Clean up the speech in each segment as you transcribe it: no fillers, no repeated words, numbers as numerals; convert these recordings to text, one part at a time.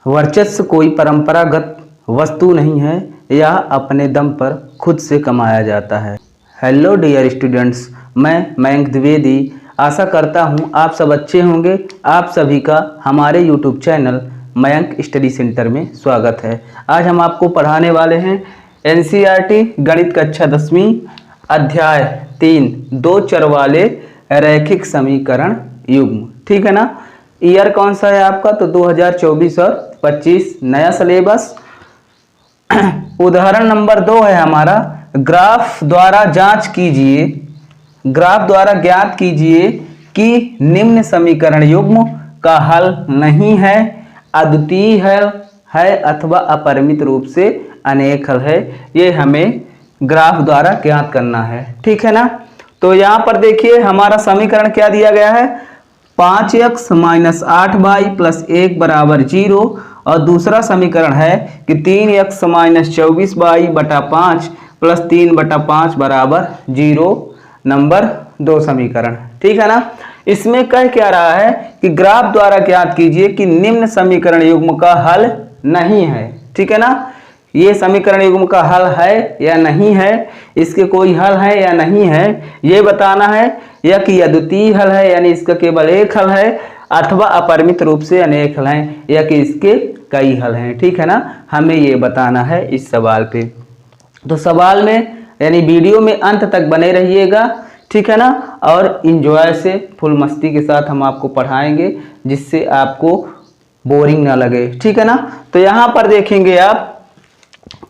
वर्चस्व कोई परंपरागत वस्तु नहीं है, यह अपने दम पर खुद से कमाया जाता है। हेलो डियर स्टूडेंट्स, मैं मयंक द्विवेदी आशा करता हूँ आप सब अच्छे होंगे। आप सभी का हमारे YouTube channel Mayank study centre में स्वागत है। आज हम आपको पढ़ाने वाले हैं एनसीईआरटी गणित कक्षा 10वीं अध्याय 3 दो चर वाले रैखिक समीकरण युग्म। ठीक है ना। ईयर कौन सा है आपका? तो 2024 और 25 नया सिलेबस। उदाहरण नंबर 2 है हमारा, ग्राफ द्वारा जांच कीजिए, ग्राफ द्वारा ज्ञात कीजिए कि निम्न समीकरण युग्म का हल नहीं है, अद्वितीय हल है अथवा अपरिमित रूप से अनेक हल है। ये हमें ग्राफ द्वारा ज्ञात करना है। ठीक है ना। तो यहाँ पर देखिए हमारा समीकरण क्या दिया गया है, 5x - 8y + 1 = 0 और दूसरा समीकरण है कि 3x - 24y / 5 + 3/5 = 0। नंबर 2 समीकरण। ठीक है ना। इसमें कह क्या रहा है कि ग्राफ द्वारा ज्ञात कीजिए कि निम्न समीकरण युग्म का हल नहीं है। ठीक है ना। ये समीकरण युग्म का हल है या नहीं है, इसके कोई हल है या नहीं है, ये बताना है, या कि अद्वितीय हल है यानी इसका केवल एक हल है, अथवा अपरिमित रूप से अनेक हल हैं, या कि इसके कई हल हैं। ठीक है ना। हमें ये बताना है इस सवाल पे। तो सवाल में यानी वीडियो में अंत तक बने रहिएगा। ठीक है ना। और इंजॉय से फुल मस्ती के साथ हम आपको पढ़ाएंगे जिससे आपको बोरिंग ना लगे। ठीक है ना। तो यहाँ पर देखेंगे आप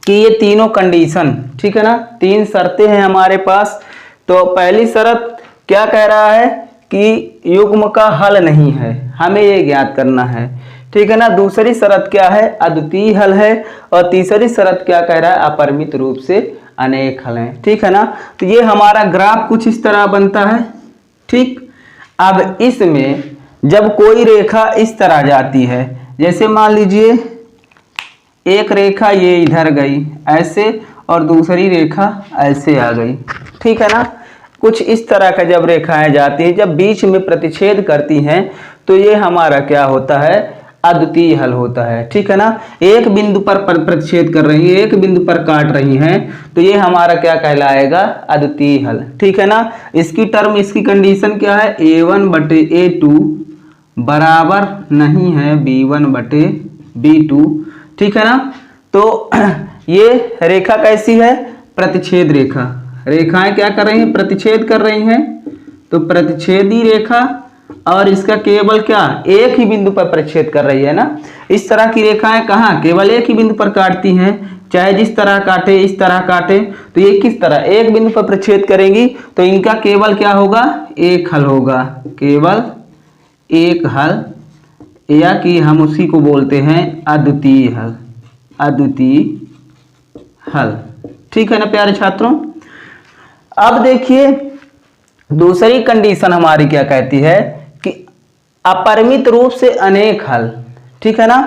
कि ये तीनों कंडीशन, ठीक है ना, 3 शर्तें हैं हमारे पास। तो पहली शर्त क्या कह रहा है कि युग्म का हल नहीं है, हमें ये ज्ञात करना है। ठीक है ना। दूसरी शर्त क्या है, अद्वितीय हल है। और तीसरी शर्त क्या कह रहा है, अपरिमित रूप से अनेक हल हैं। ठीक है ना। तो ये हमारा ग्राफ कुछ इस तरह बनता है। ठीक। अब इसमें जब कोई रेखा इस तरह जाती है, जैसे मान लीजिए एक रेखा ये इधर गई ऐसे और दूसरी रेखा ऐसे आ गई। ठीक है ना। कुछ इस तरह का जब रेखाएं जाती हैं, जब बीच में प्रतिच्छेद करती हैं, तो ये हमारा क्या होता है, अद्वितीय हल होता है। ठीक है ना। एक बिंदु पर प्रतिच्छेद कर रही है, एक बिंदु पर काट रही हैं, तो ये हमारा क्या कहलाएगा, अद्वितीय हल। ठीक है ना। इसकी टर्म, इसकी कंडीशन क्या है, a1/a2 बराबर नहीं है b1/b2। ठीक है ना। तो ये रेखा कैसी है, प्रतिच्छेद रेखा। रेखाएं क्या कर रही हैं, प्रतिच्छेद कर रही हैं। तो प्रतिच्छेदी रेखा, और इसका केवल क्या, एक ही बिंदु पर प्रतिच्छेद कर रही है ना। इस तरह की रेखाएं कहाँ, केवल एक ही बिंदु पर काटती हैं, चाहे जिस तरह काटे, इस तरह काटे। तो ये किस तरह एक बिंदु पर प्रतिच्छेद करेंगी, तो इनका केवल क्या होगा, एक हल होगा, केवल एक हल, या कि हम उसी को बोलते हैं अद्वितीय हल, अद्वितीय हल। ठीक है ना प्यारे छात्रों। अब देखिए दूसरी कंडीशन हमारी क्या कहती है कि अपरिमित रूप से अनेक हल। ठीक है ना।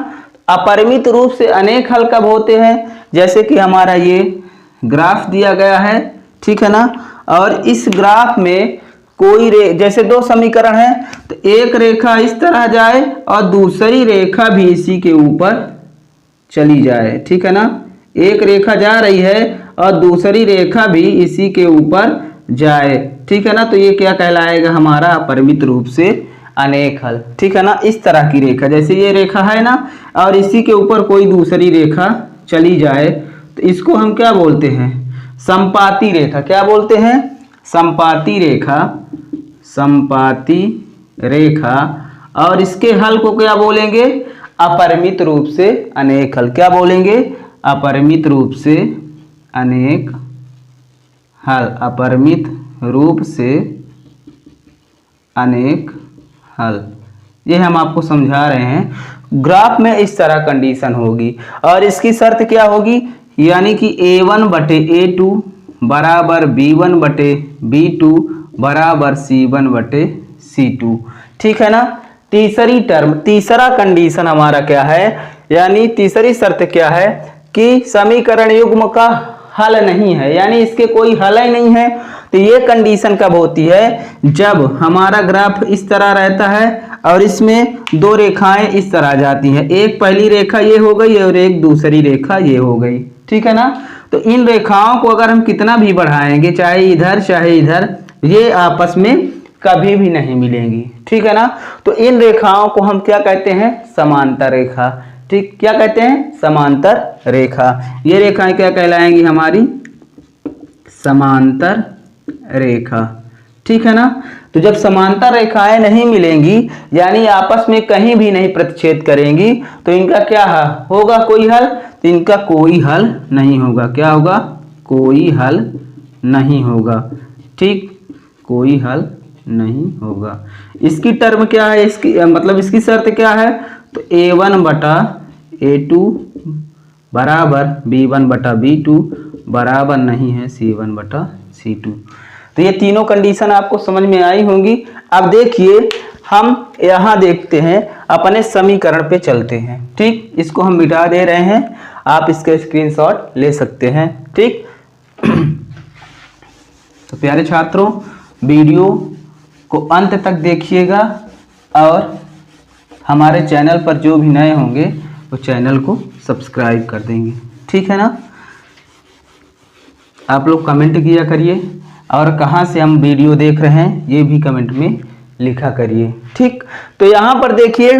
अपरिमित रूप से अनेक हल कब होते हैं, जैसे कि हमारा ये ग्राफ दिया गया है। ठीक है ना। और इस ग्राफ में कोई जैसे 2 समीकरण है, तो एक रेखा इस तरह जाए और दूसरी रेखा भी इसी के ऊपर चली जाए। ठीक है ना। एक रेखा जा रही है और दूसरी रेखा भी इसी के ऊपर जाए। ठीक है ना। तो ये क्या कहलाएगा, हमारा अपरिमित रूप से अनेक हल। ठीक है ना। इस तरह की रेखा, जैसे ये रेखा है ना, और इसी के ऊपर कोई दूसरी रेखा चली जाए, तो इसको हम क्या बोलते हैं, संपाती रेखा। क्या बोलते हैं, संपाती रेखा, संपाती रेखा। और इसके हल को क्या बोलेंगे, अपरिमित रूप से अनेक हल। क्या बोलेंगे, अपरिमित रूप से अनेक हल, अपरिमित रूप से अनेक हल। ये हम आपको समझा रहे हैं। ग्राफ में इस तरह कंडीशन होगी, और इसकी शर्त क्या होगी, यानी कि a1/a2 बराबर b1/b2 बराबर c1/c2। ठीक है ना। तीसरी टर्म, तीसरा कंडीशन हमारा क्या है, यानी तीसरी शर्त क्या है कि समीकरण युग्म का हल नहीं है, यानी इसके कोई हल ही नहीं है। तो ये कंडीशन कब होती है, जब हमारा ग्राफ इस तरह रहता है और इसमें दो रेखाएं इस तरह आ जाती हैं, एक पहली रेखा ये हो गई और एक दूसरी रेखा ये हो गई, ठीक है ना। तो इन रेखाओं को अगर हम कितना भी बढ़ाएंगे, चाहे इधर, ये आपस में कभी भी नहीं मिलेंगी, ठीक है ना। तो इन रेखाओं को हम क्या कहते हैं, समांतर रेखा, ठीक, क्या कहते हैं, समांतर रेखा। ये रेखाएं क्या कहलाएंगी हमारी, समांतर रेखा, ठीक है ना। तो जब समांतर रेखाएं नहीं मिलेंगी, यानी आपस में कहीं भी नहीं प्रतिच्छेद करेंगी, तो इनका क्या होगा, कोई हल, तो इनका कोई हल नहीं होगा। क्या होगा, कोई हल नहीं होगा, ठीक, कोई हल नहीं होगा। इसकी टर्म क्या है, इसकी मतलब इसकी शर्त क्या है, तो a1 बटा a2 बराबर b1 बटा b2 बराबर नहीं है c1 बटा c2। तो ये तीनों कंडीशन आपको समझ में आई होंगी। अब देखिए हम यहाँ देखते हैं, अपने समीकरण पे चलते हैं, ठीक, इसको हम मिटा दे रहे हैं, आप इसका स्क्रीनशॉट ले सकते हैं, ठीक। तो प्यारे छात्रों, वीडियो को अंत तक देखिएगा और हमारे चैनल पर जो भी नए होंगे वो चैनल को सब्सक्राइब कर देंगे, ठीक है ना। आप लोग कमेंट किया करिए और कहाँ से हम वीडियो देख रहे हैं ये भी कमेंट में लिखा करिए, ठीक। तो यहाँ पर देखिए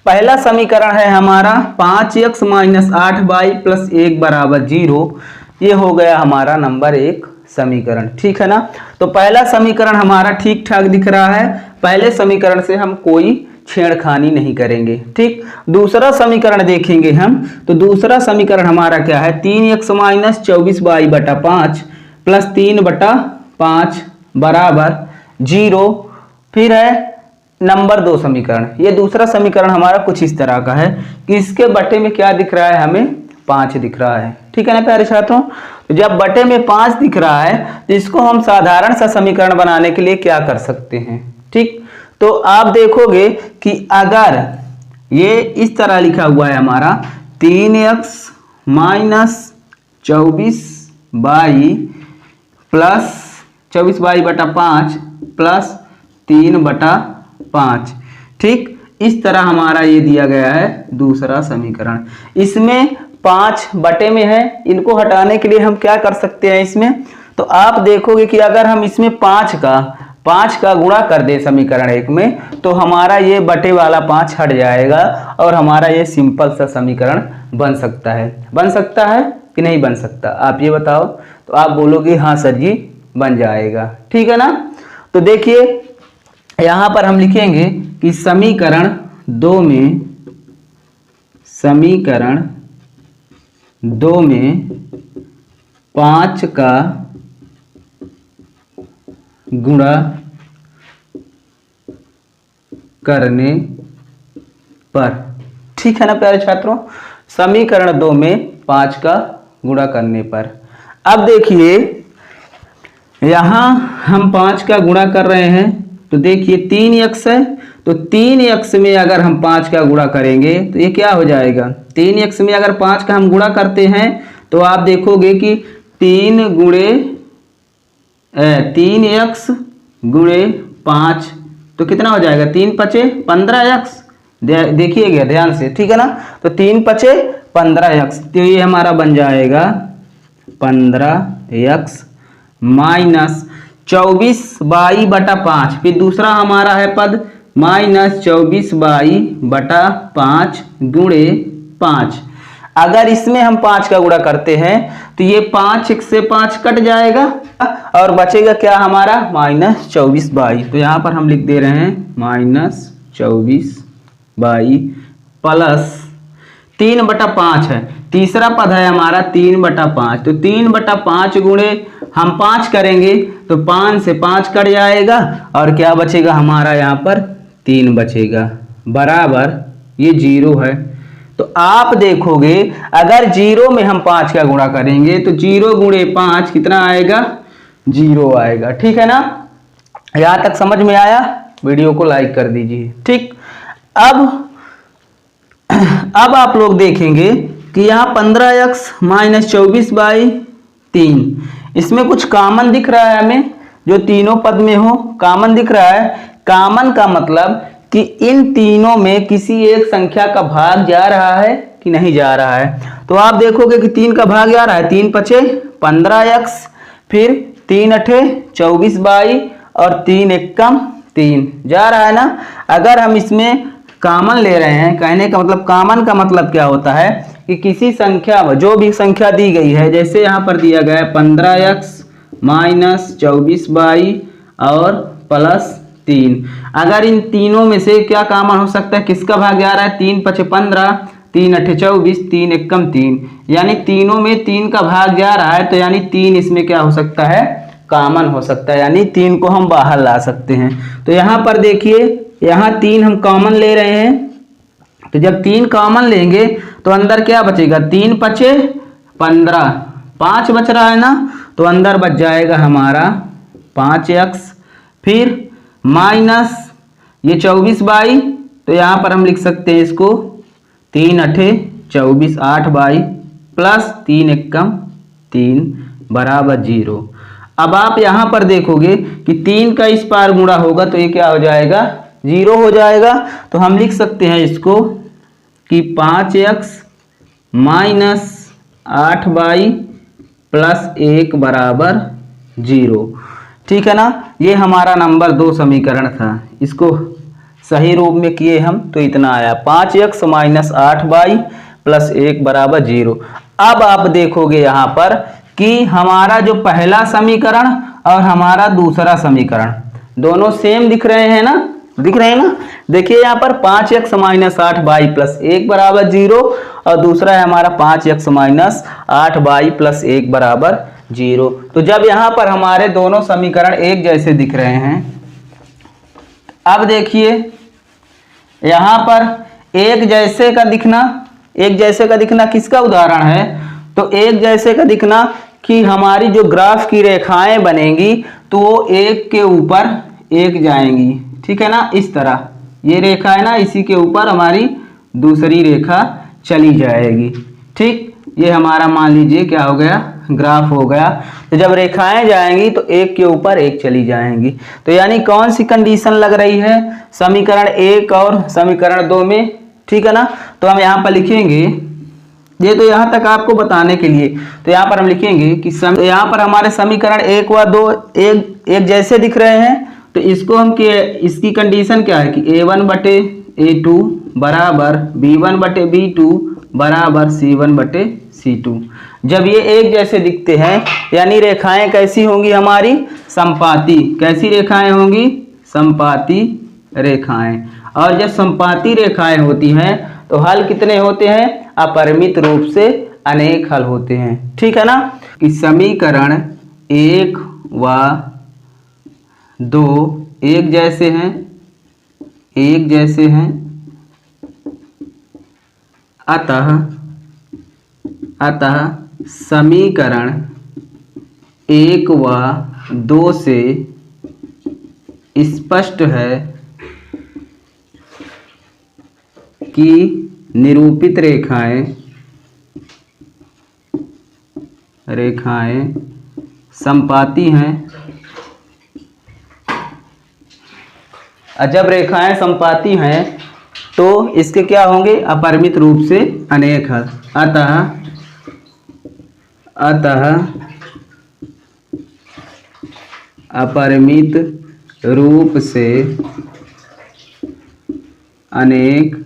पहला समीकरण है हमारा 5x - 8y + 1 बराबर 0। ये हो गया हमारा नंबर 1 समीकरण, ठीक है ना। तो पहला समीकरण हमारा ठीक ठाक दिख रहा है, पहले समीकरण से हम कोई छेड़खानी नहीं करेंगे, ठीक। दूसरा समीकरण देखेंगे हम, तो दूसरा समीकरण हमारा क्या है, 3x - 24y बटा 5 + 3 बटा 5 बराबर 0। फिर है नंबर 2 समीकरण। ये दूसरा समीकरण हमारा कुछ इस तरह का है कि इसके बटे में क्या दिख रहा है, हमें 5 दिख रहा है, ठीक है ना प्यारे छात्रों। तो जब बटे में 5 दिख रहा है तो इसको हम साधारण सा समीकरण बनाने के लिए क्या कर सकते हैं, ठीक। तो आप देखोगे कि अगर ये इस तरह लिखा हुआ है हमारा 3x - 24y प्लस 24y बटा 5 प्लस 3 बटा 5, ठीक, इस तरह हमारा ये दिया गया है दूसरा समीकरण। इसमें 5 बटे में है, इनको हटाने के लिए हम क्या कर सकते हैं इसमें, तो आप देखोगे कि अगर हम इसमें 5 का गुणा कर दे समीकरण 1 में, तो हमारा ये बटे वाला 5 हट जाएगा और हमारा ये सिंपल सा समीकरण बन सकता है। बन सकता है कि नहीं बन सकता, आप ये बताओ। तो आप बोलोगे हाँ सर जी बन जाएगा, ठीक है ना। तो देखिए यहाँ पर हम लिखेंगे कि समीकरण 2 में 5 का गुणा करने पर, ठीक है ना प्यारे छात्रों, समीकरण 2 में 5 का गुणा करने पर। अब देखिए यहां हम 5 का गुणा कर रहे हैं, तो देखिए 3x है, तो 3x में अगर हम 5 का गुणा करेंगे तो ये क्या हो जाएगा, 3x में अगर 5 का हम गुणा करते हैं तो आप देखोगे कि 3x गुणे 5 तो कितना हो जाएगा, 3 × 5 = 15x। देखिएगा ध्यान से, ठीक है ना। तो 3 × 5 = 15x, तो ये हमारा बन जाएगा 15x माइनस 24y बटा 5। फिर दूसरा हमारा है पद -24y बटा 5 गुणे 5। अगर इसमें हम 5 का गुणा करते हैं तो ये 5 से 5 कट जाएगा और बचेगा क्या हमारा, -24y। तो यहाँ पर हम लिख दे रहे हैं -24y प्लस 3 बटा 5 है, तीसरा पद है हमारा 3 बटा 5। तो 3 बटा 5 गुणे हम 5 करेंगे तो 5 से 5 कट जाएगा और क्या बचेगा हमारा, यहाँ पर 3 बचेगा, बराबर ये 0 है। तो आप देखोगे अगर 0 में हम 5 का गुणा करेंगे तो 0 गुणे 5 कितना आएगा, 0 आएगा, ठीक है ना। यहाँ तक समझ में आया, वीडियो को लाइक कर दीजिए, ठीक। अब आप लोग देखेंगे कि यहाँ 15x - 24/3, इसमें कुछ कॉमन दिख रहा है हमें, जो तीनों पद में हो कॉमन दिख रहा है। कॉमन का मतलब कि इन तीनों में किसी एक संख्या का भाग जा रहा है कि नहीं जा रहा है। तो आप देखोगे कि 3 का भाग जा रहा है, 3 पचे 15x, फिर 3 अठे 24y और 3 एकम 3 जा रहा है ना। अगर हम इसमें कॉमन ले रहे हैं, कहने का मतलब कॉमन का मतलब क्या होता है कि किसी संख्या में जो भी संख्या दी गई है, जैसे यहाँ पर दिया गया है 15x माइनस 24y और प्लस 3, अगर इन तीनों में से क्या कॉमन हो सकता है, किसका भाग जा रहा है, 3 पचे 15, 3 अठे 24, 3 एकम 3, यानी तीनों में 3 का भाग जा रहा है, तो यानी 3 इसमें क्या हो सकता है, कॉमन हो सकता है, यानी 3 को हम बाहर ला सकते हैं। तो यहाँ पर देखिए, यहाँ 3 हम कॉमन ले रहे हैं, तो जब 3 कॉमन लेंगे तो अंदर क्या बचेगा, 3 पचे 15, 5 बच रहा है ना, तो अंदर बच जाएगा हमारा 5x, फिर माइनस ये 24y, तो यहाँ पर हम लिख सकते हैं इसको 3 अठे 24 8y प्लस 3 एकम 3 बराबर 0। अब आप यहाँ पर देखोगे कि 3 का इस पार गुणा होगा तो ये क्या हो जाएगा, 0 हो जाएगा। तो हम लिख सकते हैं इसको कि 5x माइनस 8y प्लस 1 बराबर 0। ठीक है ना, ये हमारा नंबर 2 समीकरण था। इसको सही रूप में किए हम तो इतना आया, 5x माइनस 8y प्लस 1 बराबर 0। अब आप देखोगे यहाँ पर कि हमारा जो पहला समीकरण और हमारा दूसरा समीकरण दोनों सेम दिख रहे हैं ना, दिख रहे हैं ना। देखिए यहाँ पर 5x माइनस 8y प्लस 1 बराबर 0 और दूसरा है हमारा 5x माइनस 8y प्लस 1 बराबर 0। तो जब यहाँ पर हमारे दोनों समीकरण एक जैसे दिख रहे हैं, अब देखिए यहाँ पर एक जैसे का दिखना किसका उदाहरण है, तो एक जैसे का दिखना कि हमारी जो ग्राफ की रेखाएं बनेंगी तो वो एक के ऊपर एक जाएंगी। ठीक है ना, इस तरह ये रेखा है ना, इसी के ऊपर हमारी दूसरी रेखा चली जाएगी। ठीक, ये हमारा मान लीजिए क्या हो गया, ग्राफ हो गया। तो जब रेखाएं जाएंगी तो एक के ऊपर एक चली जाएंगी। तो यानी कौन सी कंडीशन लग रही है समीकरण 1 और समीकरण 2 में। ठीक है ना, तो हम यहाँ पर लिखेंगे, ये तो यहाँ तक आपको बताने के लिए, तो यहाँ पर हम लिखेंगे कि तो यहाँ पर हमारे समीकरण 1 व 2 एक जैसे दिख रहे हैं, तो इसको हम इसकी कंडीशन क्या है कि a1 बटे a2 बराबर b1 बटे b2 बराबर c1 बटे c2। जब ये एक जैसे दिखते हैं यानी रेखाएं कैसी होंगी हमारी, संपाती। कैसी रेखाएं होंगी, संपाती रेखाएं। और जब संपाती रेखाएं होती हैं तो हल कितने होते हैं, अपरिमित रूप से अनेक हल होते हैं। ठीक है ना, कि समीकरण 1 व 2 एक जैसे हैं, अतः समीकरण 1 व 2 से स्पष्ट है कि निरूपित रेखाएं संपाती हैं। जब रेखाएं संपाती हैं तो इसके क्या होंगे, अपरिमित रूप से अनेक हल। अतः अपरिमित रूप से अनेक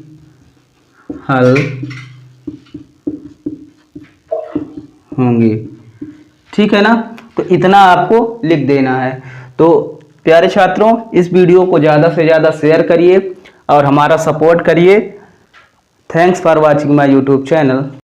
हल होंगे। ठीक है ना, तो इतना आपको लिख देना है। तो प्यारे छात्रों, इस वीडियो को ज़्यादा से ज़्यादा शेयर करिए और हमारा सपोर्ट करिए। Thanks for watching my YouTube channel.